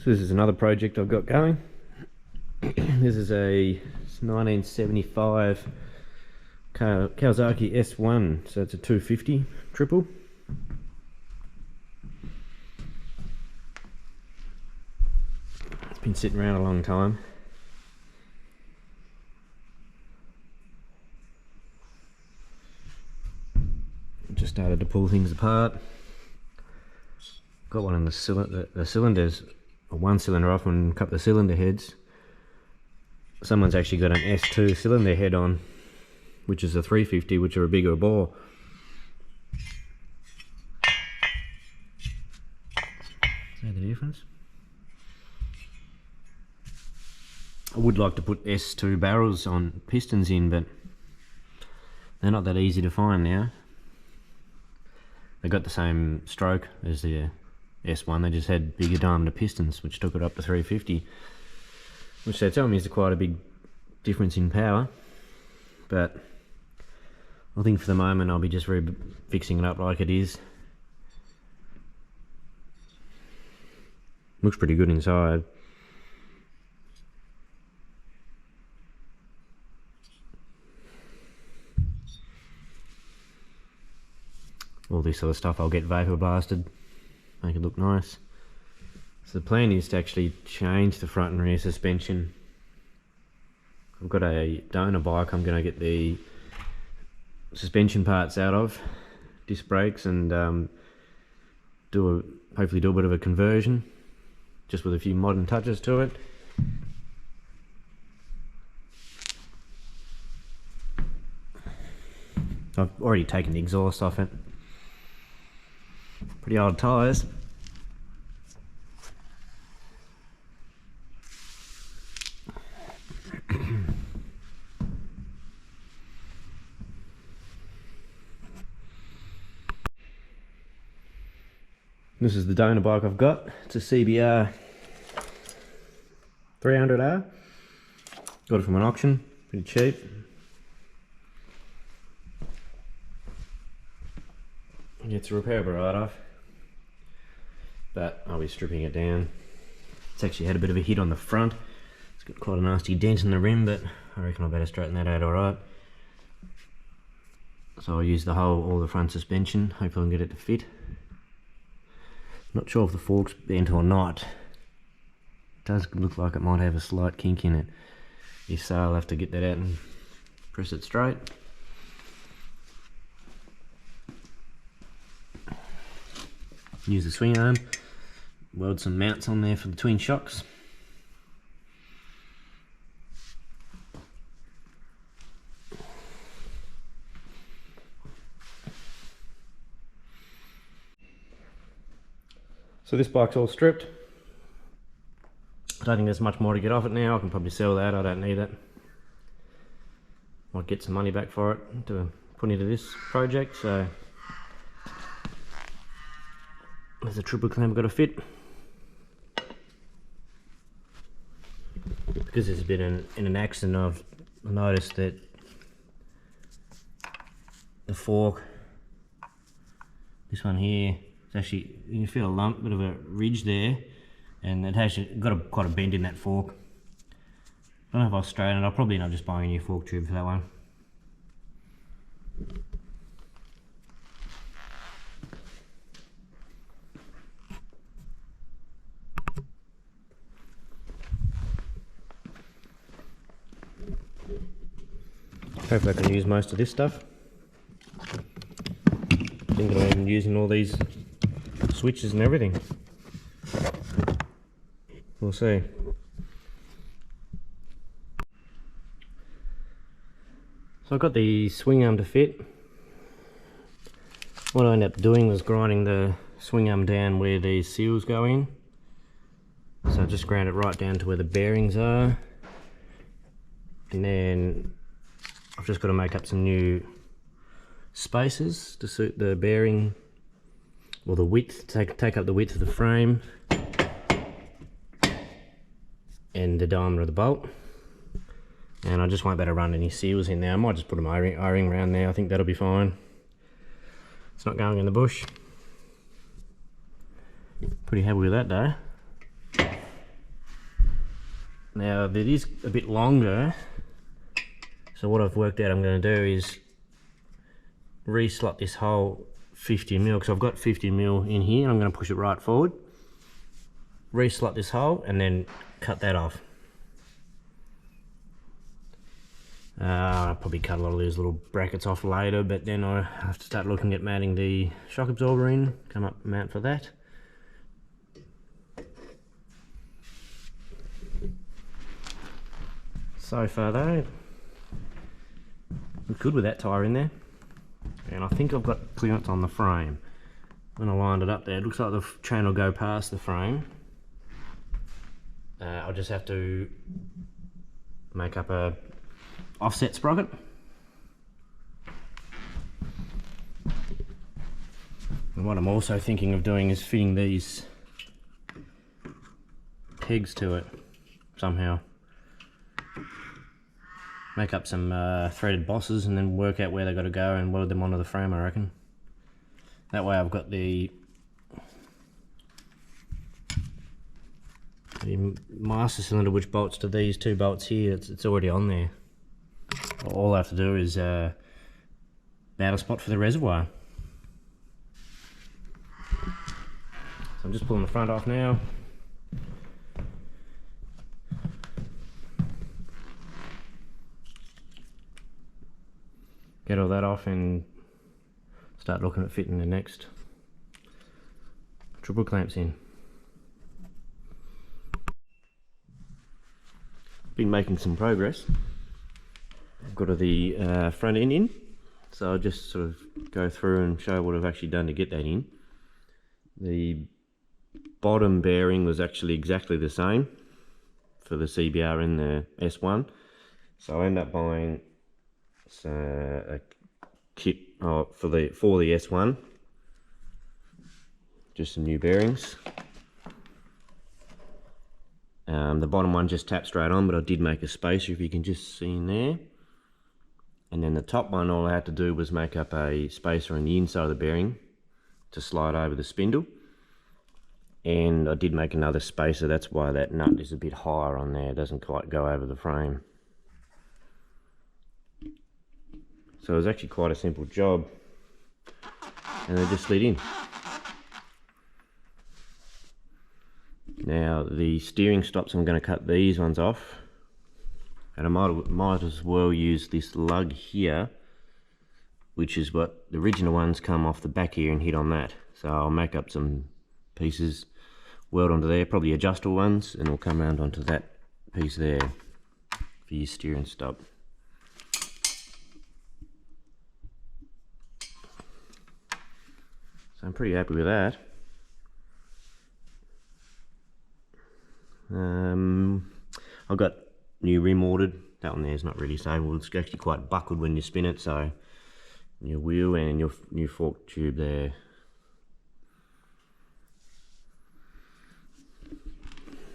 So this is another project I've got going. This is a 1975 Kawasaki S1, so it's a 250 triple. It's been sitting around a long time. Just started to pull things apart. Got one in the cylinder. The cylinders, one cylinder off and a couple of cylinder heads. Someone's actually got an S2 cylinder head on, which is a 350, which are a bigger bore. See the difference? I would like to put S2 barrels on pistons in, but they're not that easy to find now. They got the same stroke as the S1, they just had bigger diameter pistons, which took it up to 350, which they tell me is quite a big difference in power. But I think for the moment I'll be just fixing it up like it is. Looks pretty good inside. All this sort of stuff I'll get vapor blasted, make it look nice. So the plan is to actually change the front and rear suspension. I've got a donor bike I'm going to get the suspension parts out of, disc brakes, and hopefully do a bit of a conversion, just with a few modern touches to it. I've already taken the exhaust off it. Pretty old tyres. This is the donor bike I've got. It's a CBR 300R. Got it from an auction, pretty cheap. It's repairable right off, but I'll be stripping it down. It's actually had a bit of a hit on the front. It's got quite a nasty dent in the rim, but I reckon I better straighten that out alright. So I'll use all the front suspension, hopefully I can get it to fit. Not sure if the fork's bent or not. It does look like it might have a slight kink in it. If so, I'll have to get that out and press it straight. Use the swing arm, weld some mounts on there for the twin shocks. So this bike's all stripped. I don't think there's much more to get off it now. I can probably sell that, I don't need it. Might get some money back for it to put into this project, so there's a triple clamp got to fit. Because there's been in an accident, I've noticed that the fork, this one here, it's actually, you can feel a lump, bit of a ridge there, and it has got quite a bend in that fork. I don't know if I'll straighten it. I'll probably end up just buying a new fork tube for that one. Hopefully I can use most of this stuff. Thinking of even using all these switches and everything. We'll see. So I've got the swing arm to fit. What I ended up doing was grinding the swing arm down where these seals go in. So I just ground it right down to where the bearings are. And then I've just got to make up some new spacers to suit the bearing, or the width, take up the width of the frame and the diameter of the bolt. And I just won't be able to run any seals in there. I might just put an O-ring around there. I think that'll be fine. It's not going in the bush. Pretty happy with that though. Now it is a bit longer, so what I've worked out I'm going to do is re-slot this whole 50mm, because I've got 50mm in here and I'm going to push it right forward. Re-slot this hole and then cut that off. I'll probably cut a lot of these little brackets off later, but then I have to start looking at mounting the shock absorber in, come up with a mount for that. So far though, we're good with that tyre in there. And I think I've got clearance on the frame. When I lined it up there, it looks like the chain will go past the frame. I'll just have to make up a offset sprocket. And what I'm also thinking of doing is fitting these pegs to it somehow. Make up some threaded bosses and then work out where they got to go and weld them onto the frame, I reckon. That way I've got the master cylinder which bolts to these two bolts here. It's already on there. All I have to do is mount a spot for the reservoir. So I'm just pulling the front off now. Get all that off and start looking at fitting the next triple clamps in. Been making some progress. I've got the front end in, so I'll just sort of go through and show what I've actually done to get that in. The bottom bearing was actually exactly the same for the CBR and the S1, so I ended up buying a kit for the S1, just some new bearings. The bottom one just tapped straight on, but I did make a spacer, if you can just see in there. And then the top one, all I had to do was make up a spacer on the inside of the bearing to slide over the spindle. And I did make another spacer, that's why that nut is a bit higher on there, it doesn't quite go over the frame. So it was actually quite a simple job, and they just slid in. Now the steering stops, I'm going to cut these ones off, and I might as well use this lug here, which is what the original ones come off the back here and hit on that. So I'll make up some pieces, weld onto there, probably adjustable ones, and we'll come around onto that piece there for your steering stop. So I'm pretty happy with that. I've got new rim ordered. That one there is not really stable. It's actually quite buckled when you spin it, so your wheel and your new fork tube there.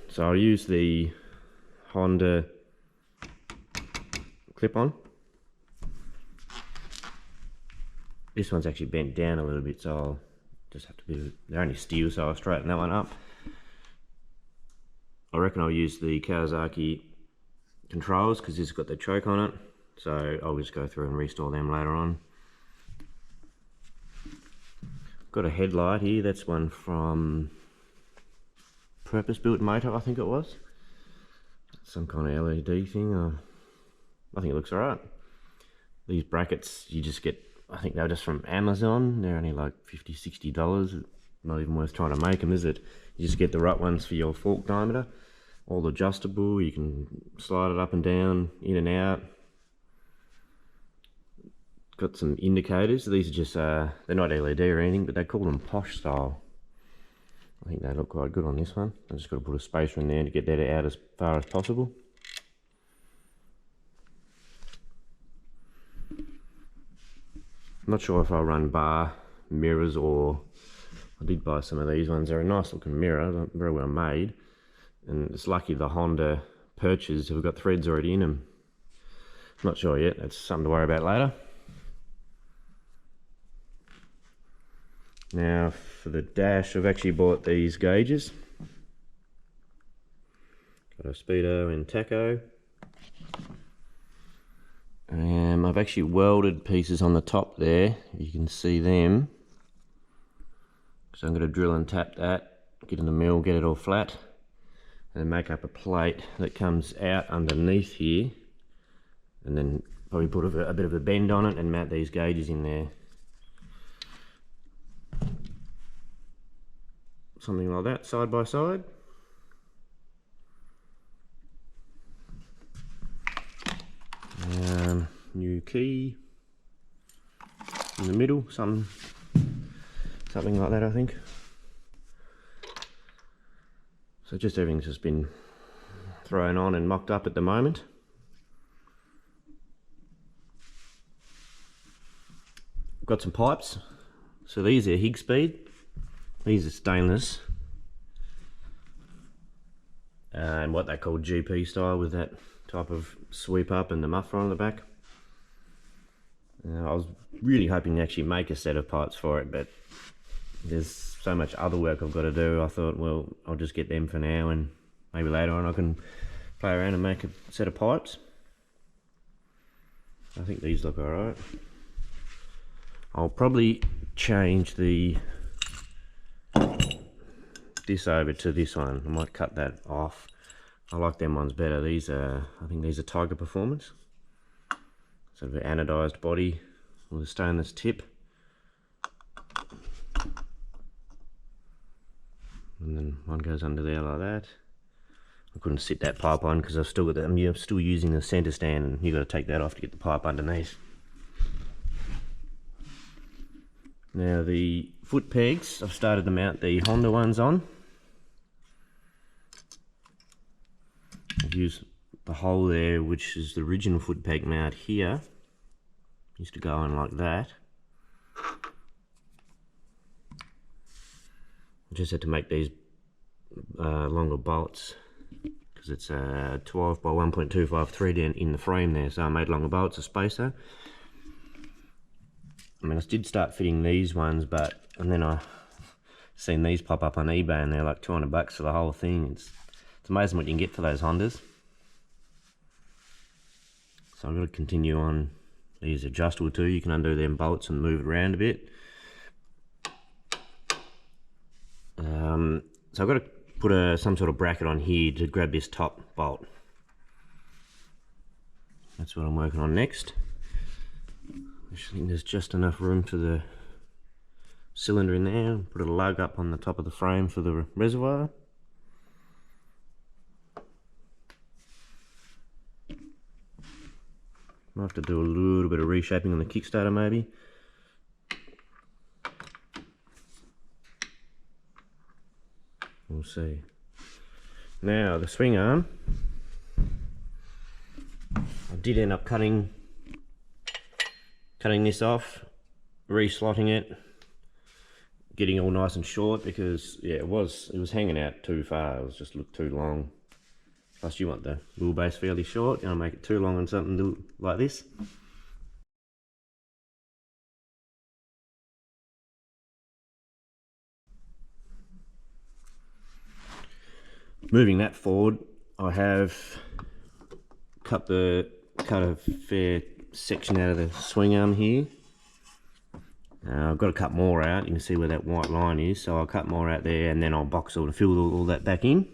So I'll use the Honda clip-on. This one's actually bent down a little bit, so I'll just have to be, they're only steel, so I'll straighten that one up. I reckon I'll use the Kawasaki controls because it's got the choke on it, so I'll just go through and restore them later on. Got a headlight here, that's one from Purpose Built Motor, I think it was. Some kind of LED thing. I think it looks alright. These brackets you just get, I think they were just from Amazon. They're only like $50–60. Not even worth trying to make them, is it? You just get the right ones for your fork diameter. All adjustable, you can slide it up and down, in and out. Got some indicators. These are just, they're not LED or anything, but they call them posh style. I think they look quite good on this one. I just got to put a spacer in there to get that out as far as possible. I'm not sure if I'll run bar mirrors, or I did buy some of these ones. They're a nice looking mirror, very well made, and it's lucky the Honda perches have got threads already in them. Not sure yet, that's something to worry about later. Now for the dash, I've actually bought these gauges. Got a Speedo in taco. I've actually welded pieces on the top there. You can see them. So I'm going to drill and tap that, get in the mill, get it all flat, and then make up a plate that comes out underneath here, and then probably put a bit of a bend on it and mount these gauges in there. Something like that, side by side. New key in the middle, something like that, I think. So just everything's just been thrown on and mocked up at the moment. Got some pipes. So these are Higspeed. These are stainless. And what they call GP style, with that type of sweep up and the muffler on the back. I was really hoping to actually make a set of pipes for it, but there's so much other work I've got to do. I thought, well, I'll just get them for now, and maybe later on I can play around and make a set of pipes. I think these look alright. I'll probably change this over to this one. I might cut that off. I like them ones better. These are, I think these are Tiger Performance. Sort of an anodized body with a stainless tip. And then one goes under there like that. I couldn't sit that pipe on because I've still got I'm still using the center stand, and you've got to take that off to get the pipe underneath. Now the foot pegs, I've started to mount the Honda ones on. I've used the hole there, which is the original foot peg mount here. Used to go on like that. I just had to make these longer bolts because it's a 12 by 1.25 thread in the frame there, so I made longer bolts, a spacer. I mean, I did start fitting these ones, and then I seen these pop up on eBay, and they're like $200 for the whole thing. It's amazing what you can get for those Hondas. So I've got to continue on. These adjustable too. You can undo them bolts and move it around a bit. So I've got to put some sort of bracket on here to grab this top bolt. That's what I'm working on next. I think there's just enough room for the cylinder in there. Put a lug up on the top of the frame for the reservoir. Might have to do a little bit of reshaping on the Kickstarter maybe. We'll see. Now the swing arm, I did end up cutting this off, re-slotting it, getting it all nice and short, because yeah, it was hanging out too far. It was just looked too long. Plus you want the wheelbase fairly short. You don't make it too long on something like this. Moving that forward, I have cut a fair section out of the swing arm here. I've got to cut more out. You can see where that white line is, so I'll cut more out there, and then I'll box all and fill all that back in.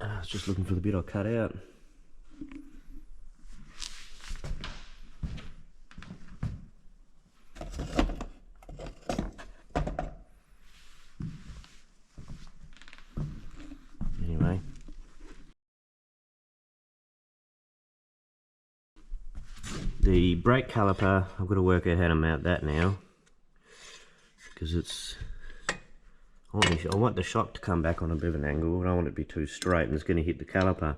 I was just looking for the bit I cut out. Anyway. The brake caliper, I've got to work out how to mount that now, because it's, I want the shock to come back on a bit of an angle. I don't want it to be too straight, and it's going to hit the caliper.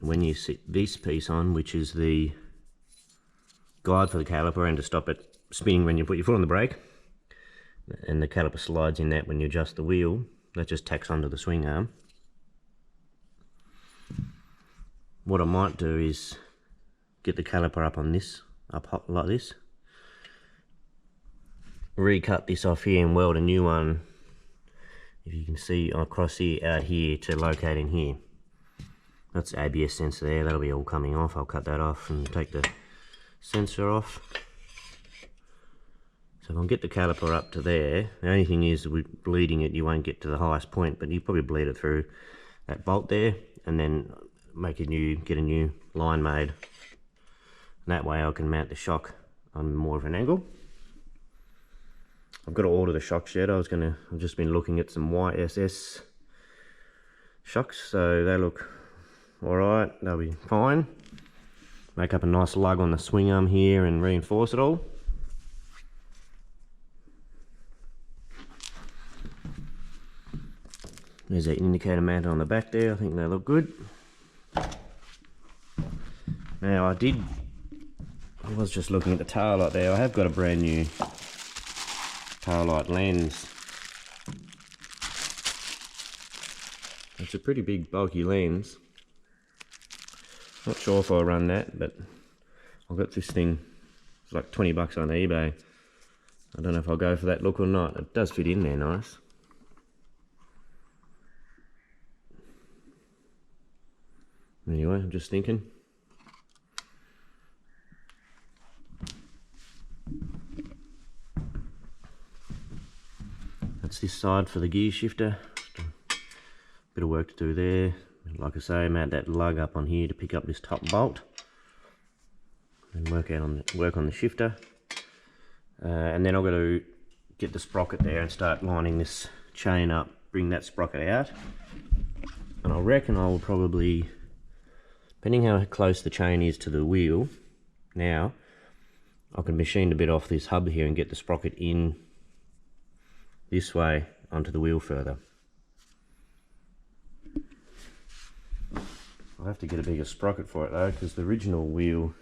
When you sit this piece on, which is the guide for the caliper and to stop it spinning when you put your foot on the brake, and the caliper slides in that when you adjust the wheel, that just tacks onto the swing arm. What I might do is get the caliper up on this, up like this, recut this off here and weld a new one if you can see across here, out here to locate in here. That's the ABS sensor there, that'll be all coming off. I'll cut that off and take the sensor off. So if I can get the caliper up to there, the only thing is with bleeding it, you won't get to the highest point, but you probably bleed it through that bolt there, and then get a new line made. And that way I can mount the shock on more of an angle. I've got to order the shocks yet. I've just been looking at some YSS shocks, so they look alright, they'll be fine. Make up a nice lug on the swing arm here and reinforce it all. There's that indicator mounted on the back there, I think they look good. Now I was just looking at the tail light there. I have got a brand new tail light lens. It's a pretty big bulky lens. Not sure if I'll run that, but I got this thing, it's like 20 bucks on eBay. I don't know if I'll go for that look or not. It does fit in there nice. Anyway, I'm just thinking. That's this side for the gear shifter. Bit of work to do there. Like I say, mount that lug up on here to pick up this top bolt, and work on the shifter. And then I've got to get the sprocket there and start lining this chain up. Bring that sprocket out, and I reckon I will probably, depending how close the chain is to the wheel, now I can machine a bit off this hub here and get the sprocket in this way onto the wheel further. I'll have to get a bigger sprocket for it though, because the original wheel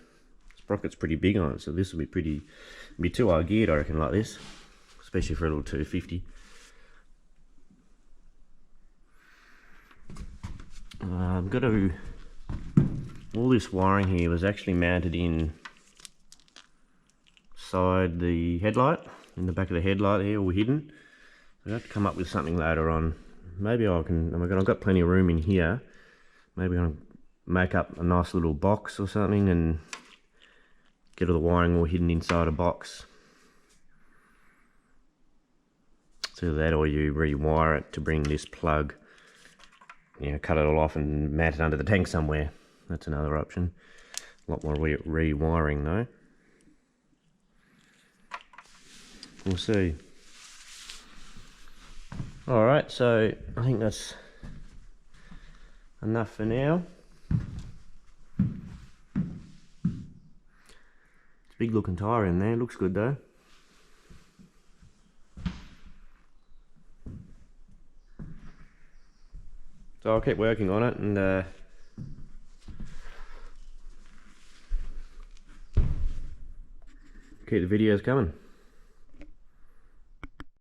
sprocket's pretty big on it, so this will be too high geared, I reckon, like this, especially for a little 250. I've got to, all this wiring here was actually mounted inside the headlight, in the back of the headlight here, all hidden. So I have to come up with something later on. Maybe I can, I've got plenty of room in here. Maybe I'll make up a nice little box or something and get all the wiring all hidden inside a box. So that, or you rewire it to bring this plug, you know, cut it all off and mount it under the tank somewhere. That's another option. A lot more rewiring though. We'll see. Alright, so I think that's enough for now. It's a big looking tyre in there, looks good though. So I'll keep working on it and keep the videos coming.